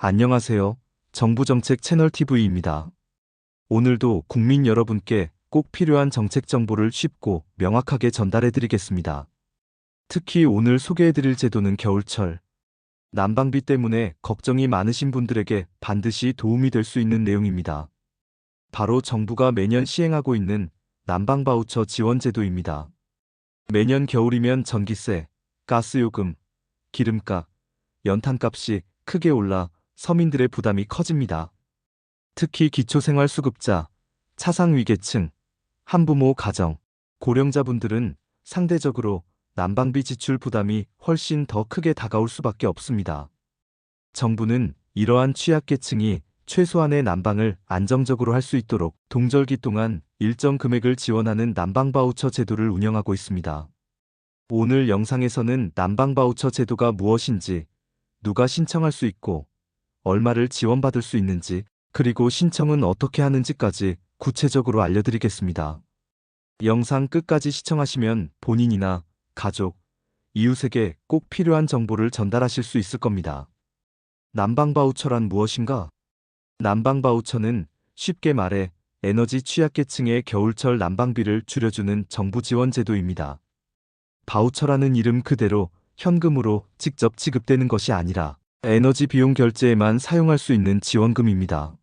안녕하세요. 정부정책 채널 TV입니다. 오늘도 국민 여러분께 꼭 필요한 정책 정보를 쉽고 명확하게 전달해 드리겠습니다. 특히 오늘 소개해 드릴 제도는 겨울철 난방비 때문에 걱정이 많으신 분들에게 반드시 도움이 될 수 있는 내용입니다. 바로 정부가 매년 시행하고 있는 난방 바우처 지원 제도입니다. 매년 겨울이면 전기세, 가스요금, 기름값, 연탄값이 크게 올라 서민들의 부담이 커집니다. 특히 기초생활수급자, 차상위계층, 한부모 가정, 고령자분들은 상대적으로 난방비 지출 부담이 훨씬 더 크게 다가올 수밖에 없습니다. 정부는 이러한 취약계층이 최소한의 난방을 안정적으로 할 수 있도록 동절기 동안 일정 금액을 지원하는 난방바우처 제도를 운영하고 있습니다. 오늘 영상에서는 난방바우처 제도가 무엇인지, 누가 신청할 수 있고, 얼마를 지원받을 수 있는지, 그리고 신청은 어떻게 하는지까지 구체적으로 알려드리겠습니다. 영상 끝까지 시청하시면 본인이나 가족, 이웃에게 꼭 필요한 정보를 전달하실 수 있을 겁니다. 난방바우처란 무엇인가? 난방바우처는 쉽게 말해 에너지 취약계층의 겨울철 난방비를 줄여주는 정부 지원 제도입니다. 바우처라는 이름 그대로 현금으로 직접 지급되는 것이 아니라 에너지 비용 결제에만 사용할 수 있는 지원금입니다.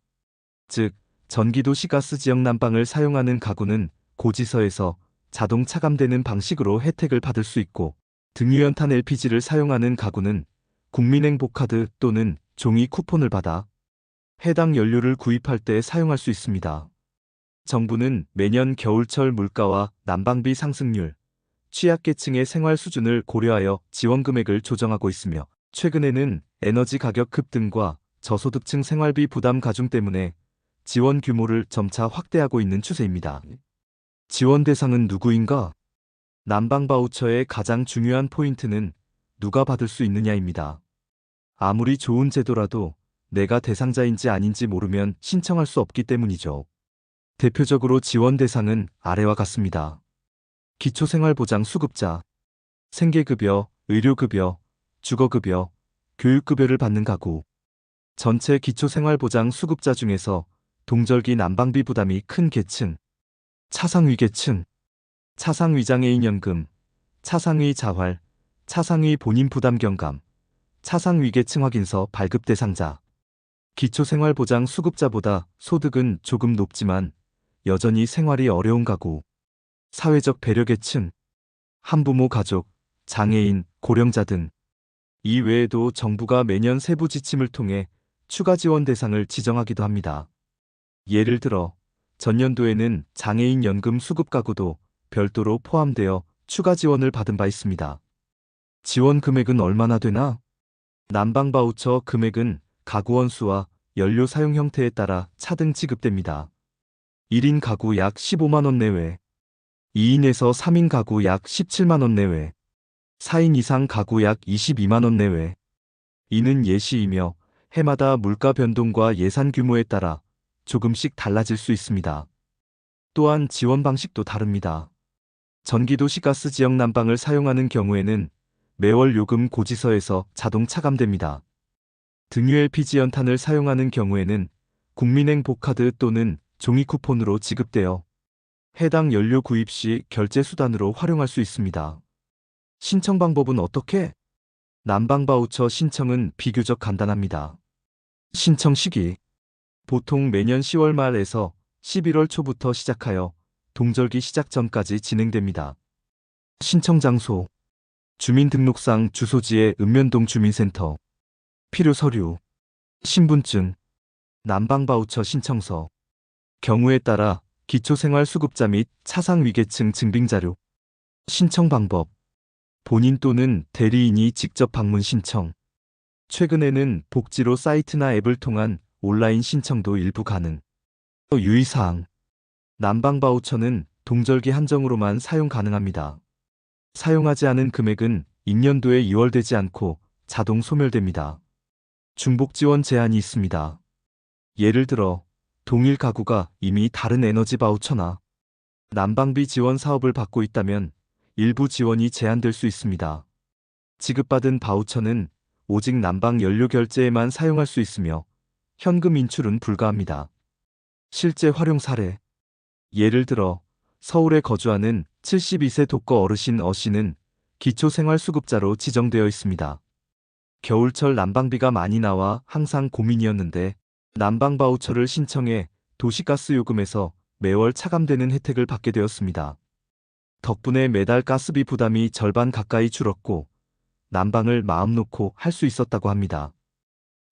즉, 전기도시 가스 지역 난방을 사용하는 가구는 고지서에서 자동 차감되는 방식으로 혜택을 받을 수 있고, 등유연탄 LPG를 사용하는 가구는 국민행복카드 또는 종이 쿠폰을 받아 해당 연료를 구입할 때 사용할 수 있습니다. 정부는 매년 겨울철 물가와 난방비 상승률, 취약계층의 생활 수준을 고려하여 지원 금액을 조정하고 있으며, 최근에는 에너지 가격 급등과 저소득층 생활비 부담 가중 때문에 지원 규모를 점차 확대하고 있는 추세입니다. 지원 대상은 누구인가? 난방 바우처의 가장 중요한 포인트는 누가 받을 수 있느냐입니다. 아무리 좋은 제도라도 내가 대상자인지 아닌지 모르면 신청할 수 없기 때문이죠. 대표적으로 지원 대상은 아래와 같습니다. 기초생활보장 수급자, 생계급여, 의료급여, 주거급여, 교육급여를 받는 가구. 전체 기초생활보장 수급자 중에서 동절기 난방비 부담이 큰 계층, 차상위계층, 차상위장애인연금, 차상위 자활, 차상위 본인 부담 경감, 차상위계층 확인서 발급 대상자. 기초생활보장 수급자보다 소득은 조금 높지만 여전히 생활이 어려운 가구, 사회적 배려계층, 한부모 가족, 장애인, 고령자 등. 이 외에도 정부가 매년 세부 지침을 통해 추가 지원 대상을 지정하기도 합니다. 예를 들어 전년도에는 장애인 연금 수급 가구도 별도로 포함되어 추가 지원을 받은 바 있습니다. 지원 금액은 얼마나 되나? 난방 바우처 금액은 가구 원수와 연료 사용 형태에 따라 차등 지급됩니다. 1인 가구 약 15만 원 내외, 2인에서 3인 가구 약 17만 원 내외, 4인 이상 가구 약 22만 원 내외. 이는 예시이며 해마다 물가 변동과 예산 규모에 따라 조금씩 달라질 수 있습니다. 또한 지원 방식도 다릅니다. 전기도시 가스 지역 난방을 사용하는 경우에는 매월 요금 고지서에서 자동 차감됩니다. 등유 LPG 연탄을 사용하는 경우에는 국민행복카드 또는 종이 쿠폰으로 지급되어 해당 연료 구입 시 결제 수단으로 활용할 수 있습니다. 신청 방법은 어떻게? 난방 바우처 신청은 비교적 간단합니다. 신청 시기. 보통 매년 10월 말에서 11월 초부터 시작하여 동절기 시작 전까지 진행됩니다. 신청 장소. 주민등록상 주소지의 읍면동 주민센터. 필요 서류. 신분증. 난방 바우처 신청서. 경우에 따라 기초생활수급자 및 차상위계층 증빙자료. 신청 방법. 본인 또는 대리인이 직접 방문 신청. 최근에는 복지로 사이트나 앱을 통한 온라인 신청도 일부 가능. 유의사항. 난방 바우처는 동절기 한정으로만 사용 가능합니다. 사용하지 않은 금액은 임년도에 이월되지 않고 자동 소멸됩니다. 중복 지원 제한이 있습니다. 예를 들어 동일 가구가 이미 다른 에너지 바우처나 난방비 지원 사업을 받고 있다면 일부 지원이 제한될 수 있습니다. 지급받은 바우처는 오직 난방 연료 결제에만 사용할 수 있으며 현금 인출은 불가합니다. 실제 활용 사례. 예를 들어 서울에 거주하는 72세 독거 어르신 어 씨는 기초생활수급자로 지정되어 있습니다. 겨울철 난방비가 많이 나와 항상 고민이었는데 난방 바우처를 신청해 도시가스 요금에서 매월 차감되는 혜택을 받게 되었습니다. 덕분에 매달 가스비 부담이 절반 가까이 줄었고 난방을 마음 놓고 할 수 있었다고 합니다.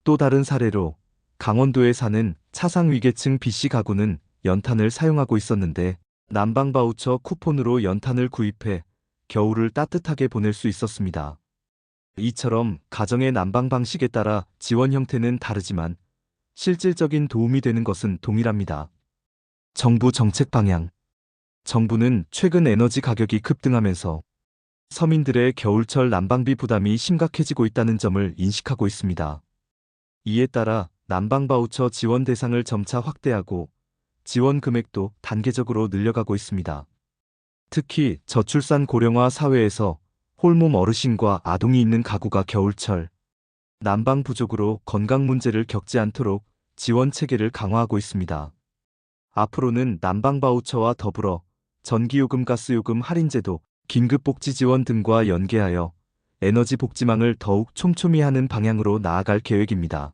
또 다른 사례로 강원도에 사는 차상위계층 B씨 가구는 연탄을 사용하고 있었는데 난방 바우처 쿠폰으로 연탄을 구입해 겨울을 따뜻하게 보낼 수 있었습니다. 이처럼 가정의 난방 방식에 따라 지원 형태는 다르지만 실질적인 도움이 되는 것은 동일합니다. 정부 정책 방향. 정부는 최근 에너지 가격이 급등하면서 서민들의 겨울철 난방비 부담이 심각해지고 있다는 점을 인식하고 있습니다. 이에 따라 난방 바우처 지원 대상을 점차 확대하고 지원 금액도 단계적으로 늘려가고 있습니다. 특히 저출산 고령화 사회에서 홀몸 어르신과 아동이 있는 가구가 겨울철 난방 부족으로 건강 문제를 겪지 않도록 지원 체계를 강화하고 있습니다. 앞으로는 난방 바우처와 더불어 전기요금, 가스요금 할인제도, 긴급복지 지원 등과 연계하여 에너지 복지망을 더욱 촘촘히 하는 방향으로 나아갈 계획입니다.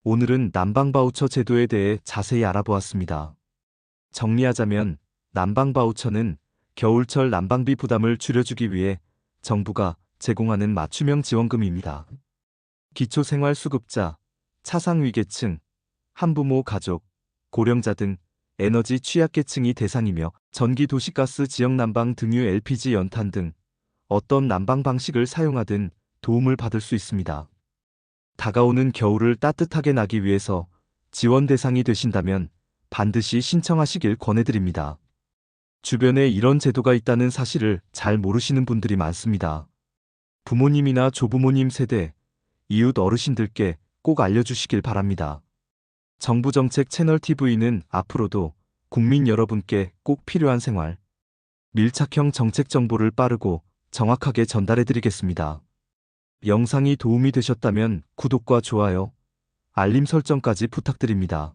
오늘은 난방 바우처 제도에 대해 자세히 알아보았습니다. 정리하자면 난방 바우처는 겨울철 난방비 부담을 줄여주기 위해 정부가 제공하는 맞춤형 지원금입니다. 기초생활수급자, 차상위계층, 한부모 가족, 고령자 등 에너지 취약계층이 대상이며 전기, 도시가스, 지역난방, 등유, LPG, 연탄 등 어떤 난방 방식을 사용하든 도움을 받을 수 있습니다. 다가오는 겨울을 따뜻하게 나기 위해서 지원 대상이 되신다면 반드시 신청하시길 권해드립니다. 주변에 이런 제도가 있다는 사실을 잘 모르시는 분들이 많습니다. 부모님이나 조부모님 세대, 이웃 어르신들께 꼭 알려주시길 바랍니다. 정부정책 채널 TV는 앞으로도 국민 여러분께 꼭 필요한 생활, 밀착형 정책 정보를 빠르고 정확하게 전달해드리겠습니다. 영상이 도움이 되셨다면 구독과 좋아요, 알림 설정까지 부탁드립니다.